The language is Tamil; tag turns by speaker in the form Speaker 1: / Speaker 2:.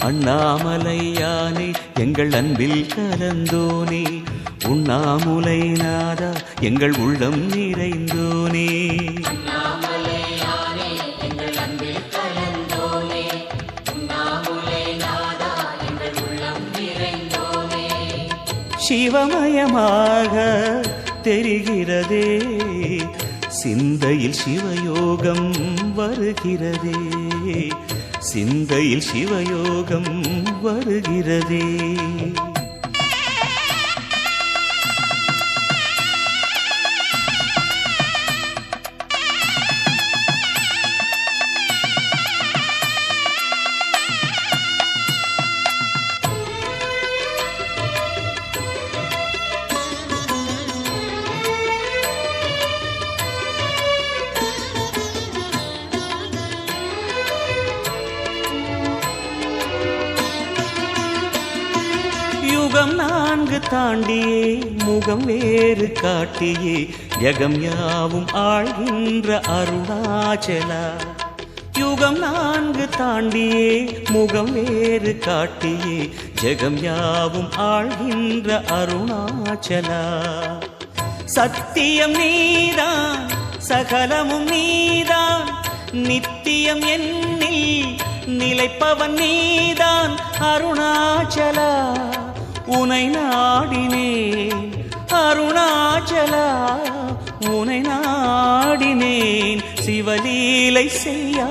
Speaker 1: அண்ணாமலையானே எங்கள் அன்பில் கலந்தோனே, உண்ணாமுலை நாதா எங்கள் உள்ளம் நிறைந்தோனே. சிவமயமாக தெரிகிறதே, சிந்தையில் சிவயோகம் வருகிறதே, சிந்தையில் சிவயோகம் வருகிறதே. யுகம் 4 தாண்டியே முகம் வேறு காட்டியே ஜகம் யாவும் ஆழ்கின்ற அருணாச்சலா. யுகம் 4 தாண்டியே முகம் வேறு காட்டியே ஜகம் யாவும் ஆழ்கின்ற அருணாச்சலா. சத்தியம் நீதான் சகலமும் நீதான், நித்தியம் என்னில் நிலைப்பவன் நீதான் அருணாச்சலா. உனை நாடினேன் அருணாச்சலா, உனை நாடினேன் சிவலீலை செய்யா.